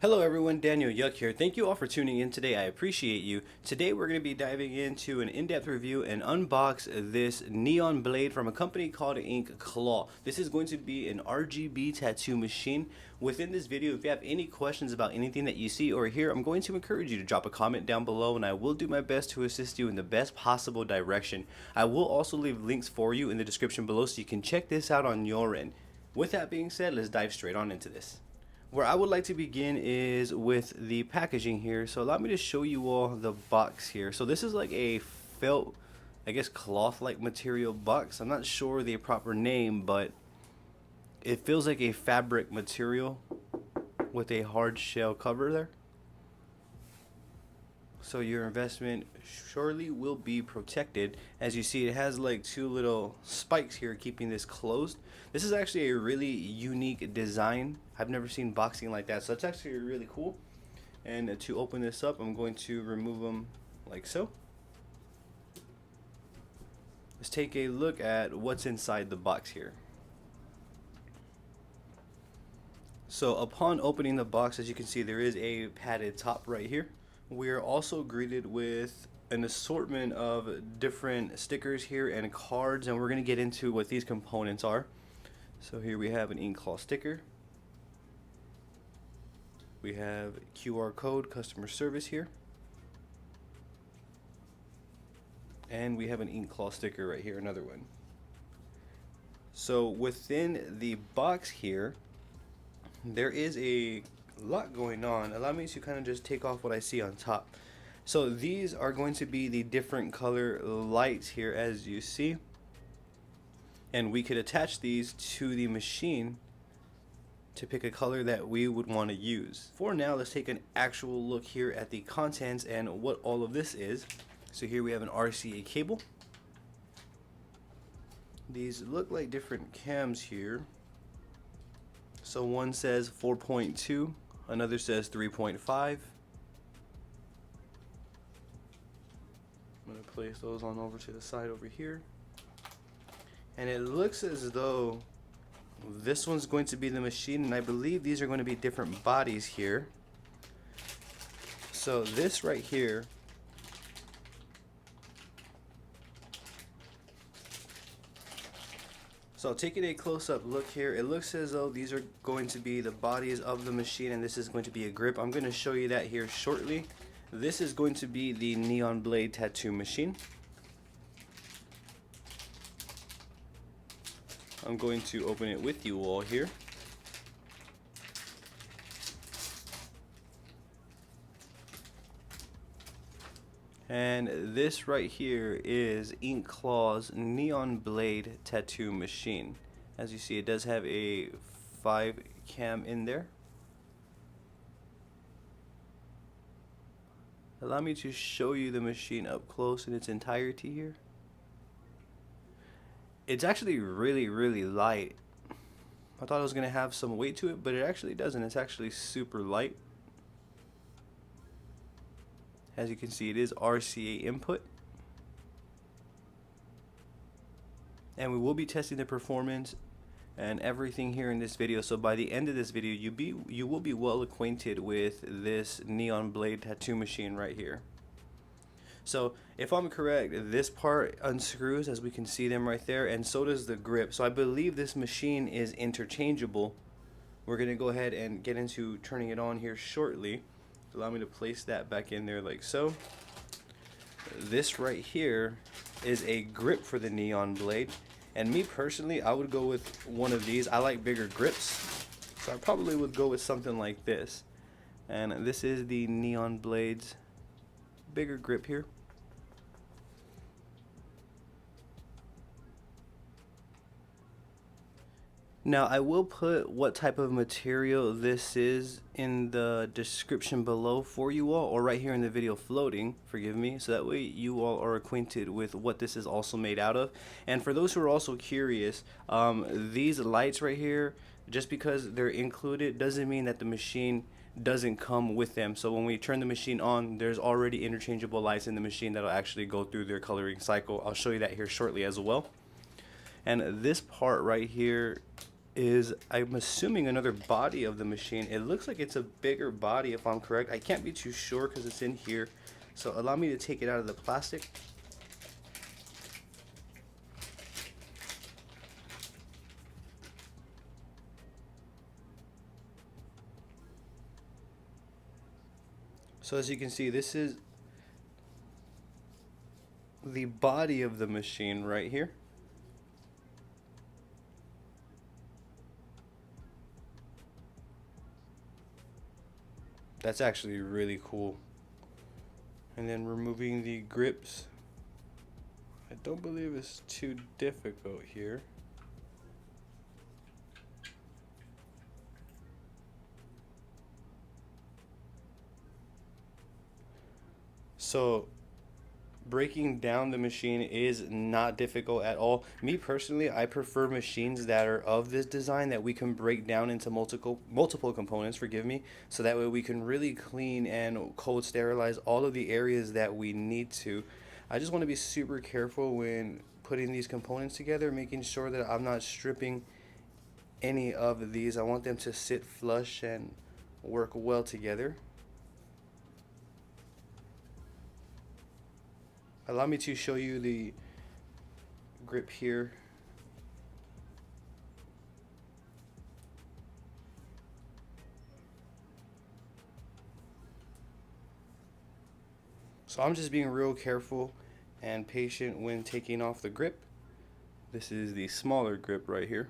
Hello everyone, Daniel Yuck here. Thank you all for tuning in today. I appreciate you. Today we're going to be diving into an in-depth review and unbox this neon blade from a company called InkClaw. This is going to be an RGB tattoo machine. Within this video, if you have any questions about anything that you see or hear, I'm going to encourage you to drop a comment down below and I will do my best to assist you in the best possible direction. I will also leave links for you in the description below so you can check this out on your end. With that being said, let's dive straight on into this. Where I would like to begin is with the packaging here. So allow me to show you all the box here. So this is like a felt, I guess, cloth-like material box. I'm not sure the proper name, but it feels like a fabric material with a hard shell cover there. So your investment surely will be protected. As you see, it has like two little spikes here keeping this closed. This is actually a really unique design. I've never seen boxing like that, so it's actually really cool. And to open this up, I'm going to remove them like so. Let's take a look at what's inside the box here. So upon opening the box, as you can see, there is a padded top right here. We are also greeted with an assortment of different stickers here and cards, and we're going to get into what these components are. So here we have an InkClaw sticker. We have QR code customer service here. And we have an InkClaw sticker right here, another one. So within the box here, there is a lot going on. Allow me to kind of just take off what I see on top. So these are going to be the different color lights here, as you see, and we could attach these to the machine to pick a color that we would want to use. For now, let's take an actual look here at the contents and what all of this is. So here we have an RCA cable. These look like different cams here. So one says 4.2, another says 3.5. I'm going to place those on over to the side over here. And it looks as though this one's going to be the machine, and I believe these are going to be different bodies here. So this right here So taking a close-up look here, it looks as though these are going to be the bodies of the machine, and this is going to be a grip. I'm going to show you that here shortly. This is going to be the neon blade tattoo machine. I'm going to open it with you all here. And this right here is InkClaw's neon blade tattoo machine. As you see, it does have a 5 cam in there. Allow me to show you the machine up close in its entirety here. It's actually really light. I thought it was going to have some weight to it, but it actually doesn't. It's actually super light. As you can see, it is RCA input. And we will be testing the performance and everything here in this video. So by the end of this video, you will be well acquainted with this neon blade tattoo machine right here. So if I'm correct, this part unscrews, as we can see them right there, and so does the grip. So I believe this machine is interchangeable. We're going to go ahead and get into turning it on here shortly. Allow me to place that back in there like so. This right here is a grip for the neon blade, and me personally, I would go with one of these. I like bigger grips, so I probably would go with something like this. And this is the neon blade's bigger grip here. Now I will put what type of material this is in the description below for you all, or right here in the video floating, forgive me, so that way you all are acquainted with what this is also made out of. And for those who are also curious, these lights right here, just because they're included doesn't mean that the machine doesn't come with them. So when we turn the machine on, there's already interchangeable lights in the machine that'll actually go through their coloring cycle. I'll show you that here shortly as well. And this part right here is, I'm assuming, another body of the machine. It looks like it's a bigger body if I'm correct. I can't be too sure because it's in here. So allow me to take it out of the plastic. So as you can see, this is the body of the machine right here. That's actually really cool. And then removing the grips. I don't believe it's too difficult here. So breaking down the machine is not difficult at all. Me personally, I prefer machines that are of this design that we can break down into multiple components, forgive me, so that way we can really clean and cold sterilize all of the areas that we need to. I just want to be super careful when putting these components together, making sure that I'm not stripping any of these. I want them to sit flush and work well together. Allow me to show you the grip here. So I'm just being real careful and patient when taking off the grip. This is the smaller grip right here.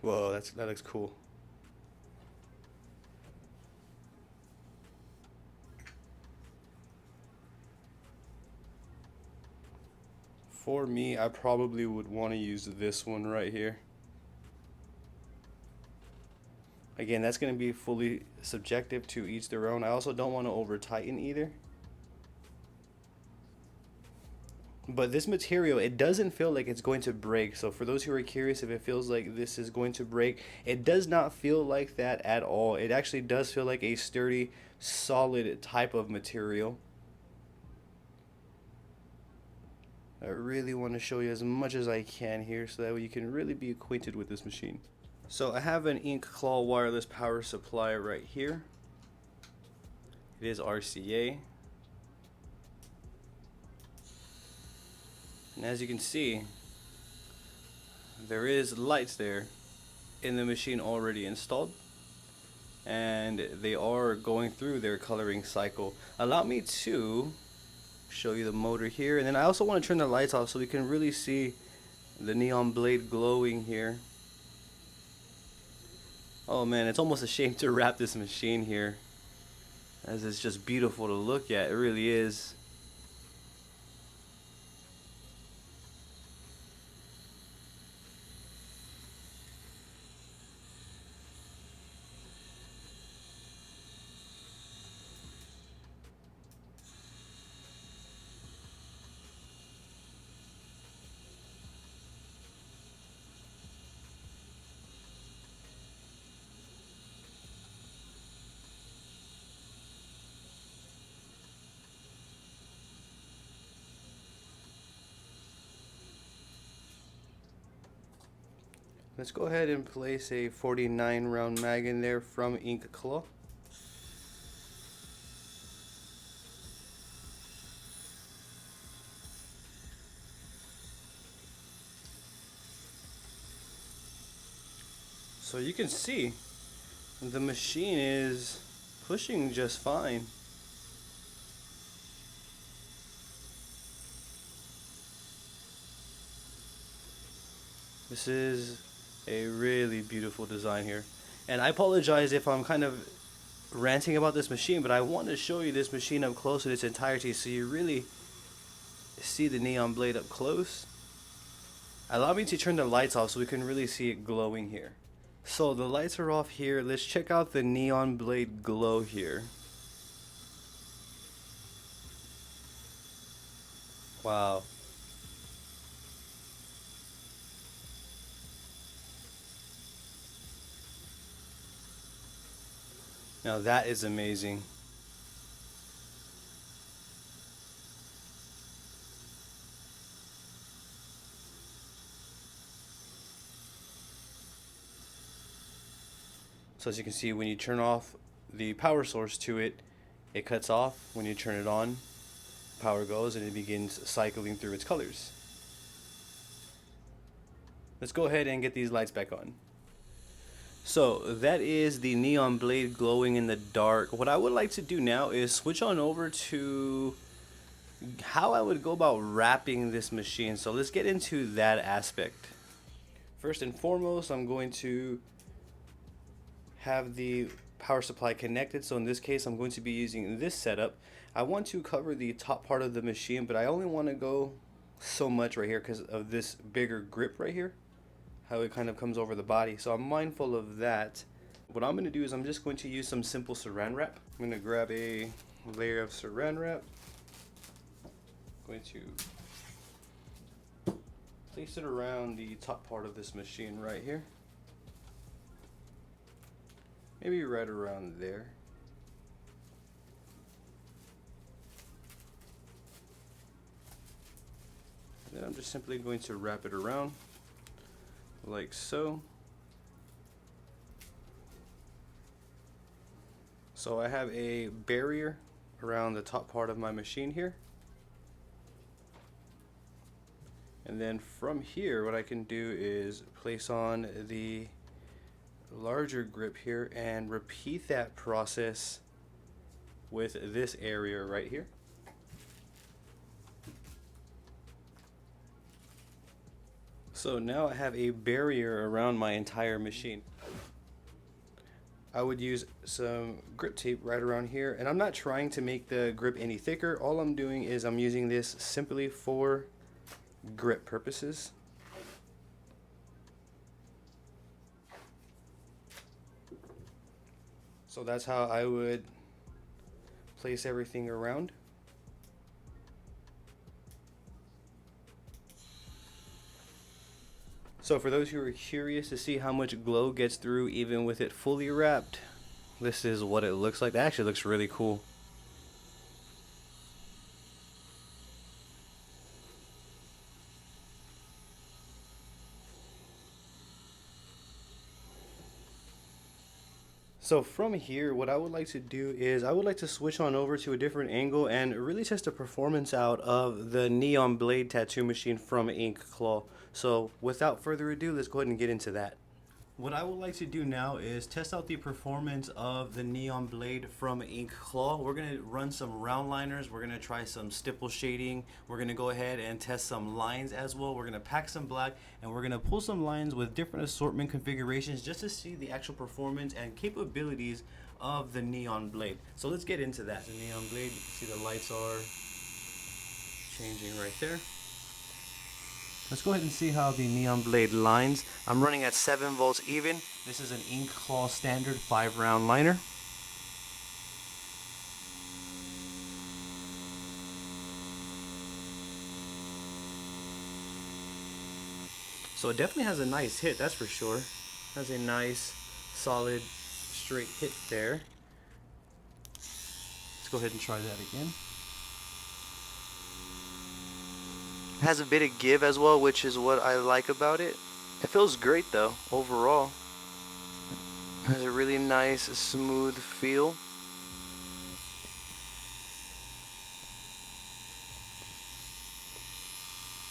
Whoa, that looks cool. For me, I probably would want to use this one right here. Again, that's going to be fully subjective to each their own. I also don't want to over tighten either. But this material, it doesn't feel like it's going to break. So for those who are curious if it feels like this is going to break, it does not feel like that at all. It actually does feel like a sturdy, solid type of material. I really want to show you as much as I can here so that way you can really be acquainted with this machine. So I have an InkClaw wireless power supply right here. It is RCA. And as you can see, there is lights there in the machine already installed. And they are going through their coloring cycle. Allow me to show you the motor here, and then I also want to turn the lights off so we can really see the neon blade glowing here. Oh man, it's almost a shame to wrap this machine here, as it's just beautiful to look at. It really is. Let's go ahead and place a 49 round mag in there from InkClaw. So you can see the machine is pushing just fine. This is a really beautiful design here. And I apologize if I'm kind of ranting about this machine, but I want to show you this machine up close in its entirety so you really see the neon blade up close. Allow me to turn the lights off so we can really see it glowing here. So the lights are off here. Let's check out the neon blade glow here. Wow. Now that is amazing. So as you can see, when you turn off the power source to it, it cuts off. When you turn it on, power goes and it begins cycling through its colors. Let's go ahead and get these lights back on. So that is the neon blade glowing in the dark. What I would like to do now is switch on over to how I would go about wrapping this machine. So let's get into that aspect. First and foremost, I'm going to have the power supply connected. So in this case, I'm going to be using this setup. I want to cover the top part of the machine, but I only want to go so much right here because of this bigger grip right here, how it kind of comes over the body. So I'm mindful of that. What I'm going to do is I'm just going to use some simple saran wrap. I'm going to grab a layer of saran wrap. I'm going to place it around the top part of this machine right here. Maybe right around there. And then I'm just simply going to wrap it around like so. So I have a barrier around the top part of my machine here. And then from here, what I can do is place on the larger grip here and repeat that process with this area right here. So now I have a barrier around my entire machine. I would use some grip tape right around here, and I'm not trying to make the grip any thicker. All I'm doing is I'm using this simply for grip purposes. So that's how I would place everything around. So for those who are curious to see how much glow gets through even with it fully wrapped, this is what it looks like. That actually looks really cool. So from here, what I would like to do is I would like to switch on over to a different angle and really test the performance out of the neon blade tattoo machine from InkClaw. So without further ado, let's go ahead and get into that. What I would like to do now is test out the performance of the neon blade from InkClaw. We're going to run some round liners. We're going to try some stipple shading. We're going to go ahead and test some lines as well. We're going to pack some black and we're going to pull some lines with different assortment configurations just to see the actual performance and capabilities of the neon blade. So let's get into that. The neon blade, you can see the lights are changing right there. Let's go ahead and see how the neon blade lines. I'm running at 7 volts even. This is an InkClaw standard 5-round liner. So it definitely has a nice hit, that's for sure. Has a nice, solid, straight hit there. Let's go ahead and try that again. Has a bit of give as well, which is what I like about it. It feels great though, overall. Has a really nice, smooth feel.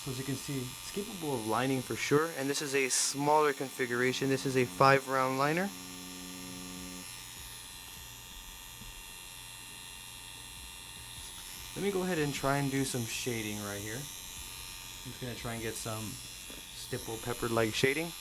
So as you can see, it's capable of lining for sure, and this is a smaller configuration. This is a 5-round liner. Let me go ahead and try and do some shading right here. I'm just going to try and get some stipple pepper-like shading.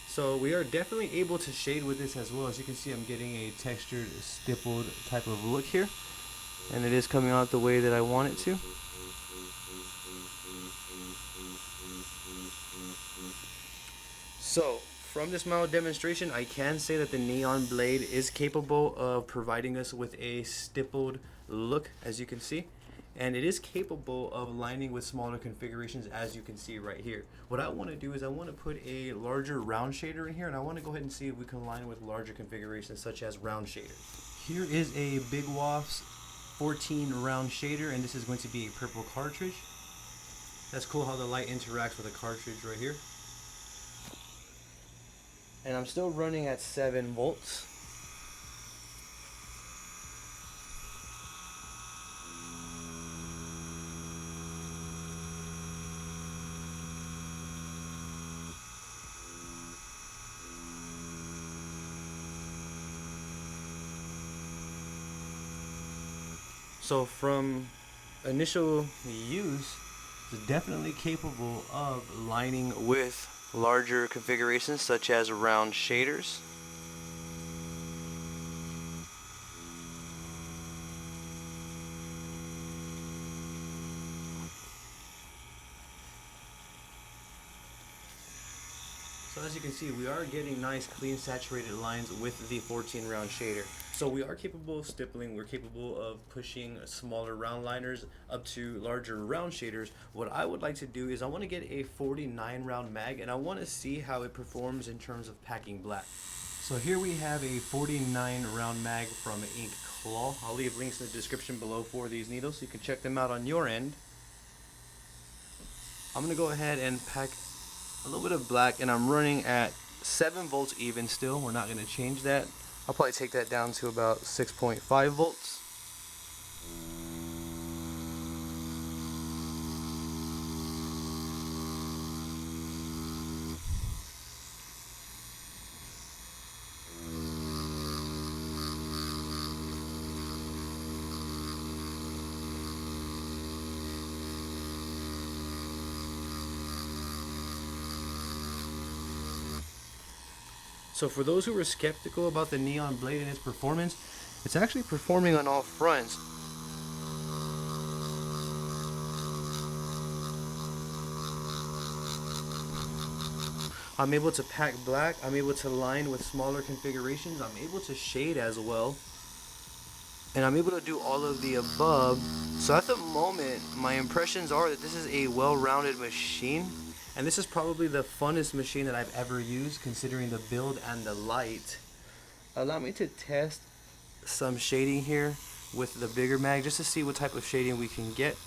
So we are definitely able to shade with this as well. As you can see, I'm getting a textured, stippled type of look here. And it is coming out the way that I want it to. So, from this mild demonstration, I can say that the neon blade is capable of providing us with a stippled look, as you can see. and it is capable of lining with smaller configurations, as you can see right here. What I want to do is I want to put a larger round shader in here, and I want to go ahead and see if we can line with larger configurations such as round shaders. Here is a Big Wafts 14 round shader, and this is going to be a purple cartridge. That's cool how the light interacts with the cartridge right here. And I'm still running at 7 volts. So from initial use, it's definitely capable of lining with larger configurations such as round shaders. So as you can see, we are getting nice clean saturated lines with the 14 round shader. So we are capable of stippling, we're capable of pushing smaller round liners up to larger round shaders. What I would like to do is I want to get a 49 round mag, and I want to see how it performs in terms of packing black. So here we have a 49 round mag from InkClaw. I'll leave links in the description below for these needles so you can check them out on your end. I'm going to go ahead and pack a little bit of black, and I'm running at 7 volts even still. We're not going to change that. I'll probably take that down to about 6.5 volts. So for those who were skeptical about the Neon Blade and its performance, it's actually performing on all fronts. I'm able to pack black, I'm able to line with smaller configurations, I'm able to shade as well, and I'm able to do all of the above. So at the moment, my impressions are that this is a well-rounded machine. And this is probably the funnest machine that I've ever used, considering the build and the light. Allow me to test some shading here with the bigger mag, just to see what type of shading we can get,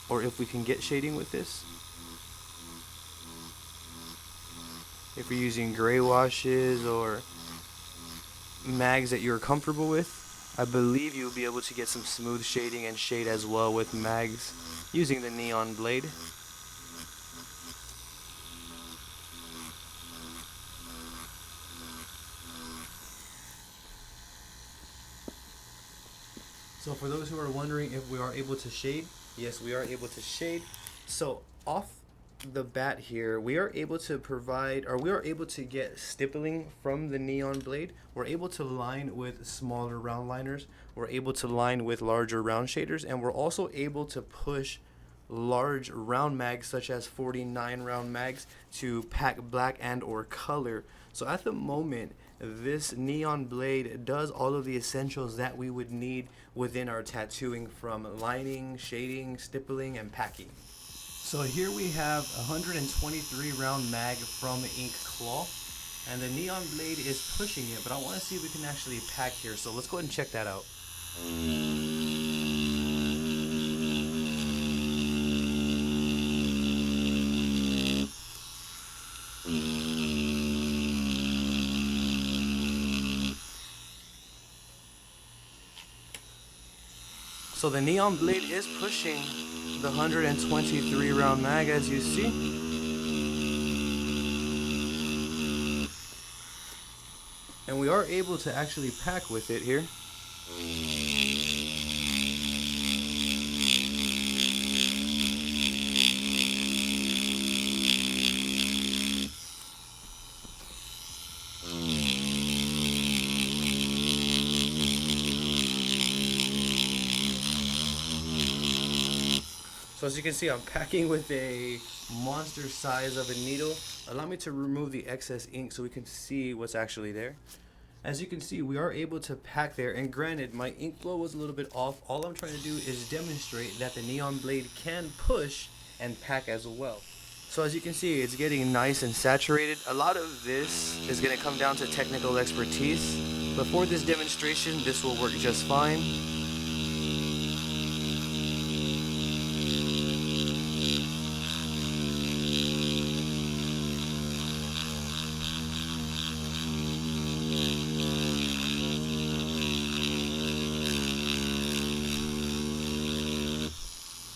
or if we can get shading with this. If you're using gray washes or mags that you're comfortable with, I believe you'll be able to get some smooth shading and shade as well with mags using the Neon Blade. So for those who are wondering if we are able to shade, yes, we are able to shade. So off the bat here, we are able to provide, or we are able to get stippling from the Neon Blade. We're able to line with smaller round liners. We're able to line with larger round shaders, and we're also able to push large round mags such as 49 round mags to pack black and or color. So at the moment, this Neon Blade does all of the essentials that we would need within our tattooing, from lining, shading, stippling, and packing. So here we have a 123 round mag from InkClaw, and the Neon Blade is pushing it, but I want to see if we can actually pack here. So let's go ahead and check that out. So the Neon Blade is pushing the 123 round mag, as you see. And we are able to actually pack with it here. So as you can see, I'm packing with a monster size of a needle. Allow me to remove the excess ink so we can see what's actually there. As you can see, we are able to pack there, and granted, my ink flow was a little bit off. All I'm trying to do is demonstrate that the neon blade can push and pack as well. So as you can see, it's getting nice and saturated. A lot of this is going to come down to technical expertise, but for this demonstration, this will work just fine.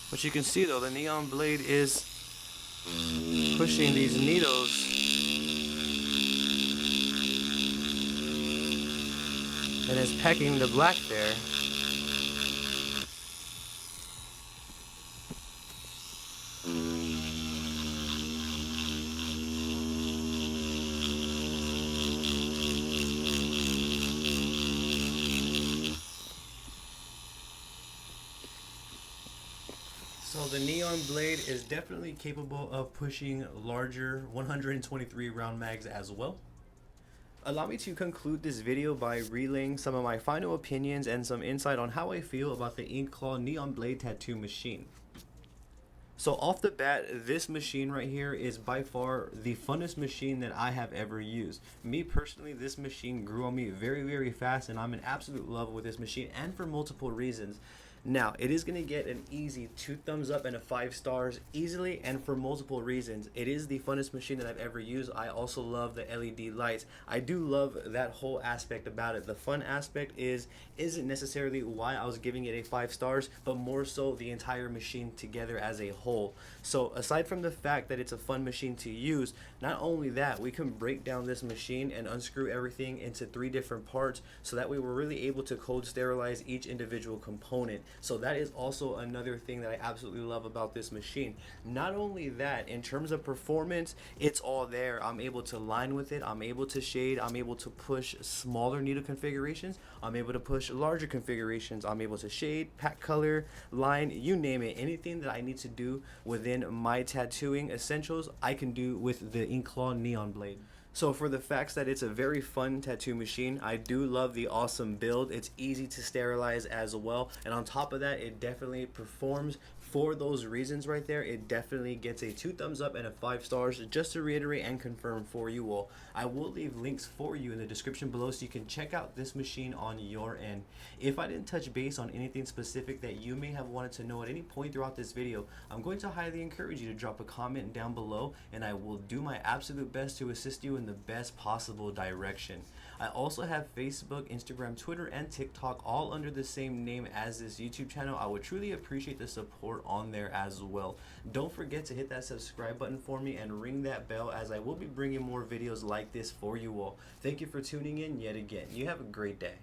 But you can see though, the neon blade is pushing these needles and is packing the black there. So the neon blade is definitely capable of pushing larger 123 round mags as well. Allow me to conclude this video by relaying some of my final opinions and some insight on how I feel about the InkClaw Neon Blade Tattoo machine. So off the bat, this machine right here is by far the funnest machine that I have ever used. Me personally, this machine grew on me very, very fast, and I'm in absolute love with this machine, and for multiple reasons. Now, it is going to get an easy 2 thumbs up and a 5 stars easily, and for multiple reasons. It is the funnest machine that I've ever used. I also love the LED lights. I do love that whole aspect about it. The fun aspect isn't necessarily why I was giving it a 5 stars, but more so the entire machine together as a whole. So aside from the fact that it's a fun machine to use, not only that, we can break down this machine and unscrew everything into 3 different parts, so that way we're really able to cold sterilize each individual component. So that is also another thing that I absolutely love about this machine. Not only that, in terms of performance, it's all there. I'm able to line with it, I'm able to shade, I'm able to push smaller needle configurations, I'm able to push larger configurations, I'm able to shade, pack color, line, you name it. Anything that I need to do within my tattooing essentials, I can do with the InkClaw Neon Blade. So for the facts that it's a very fun tattoo machine, I do love the awesome build. It's easy to sterilize as well, and on top of that, it definitely performs. For those reasons right there, it definitely gets a 2 thumbs up and a 5 stars. Just to reiterate and confirm for you all, I will leave links for you in the description below so you can check out this machine on your end. If I didn't touch base on anything specific that you may have wanted to know at any point throughout this video, I'm going to highly encourage you to drop a comment down below, and I will do my absolute best to assist you in the best possible direction. I also have Facebook, Instagram, Twitter, and TikTok all under the same name as this YouTube channel. I would truly appreciate the support on there as well. Don't forget to hit that subscribe button for me and ring that bell, as I will be bringing more videos like this for you all. Thank you for tuning in yet again. You have a great day.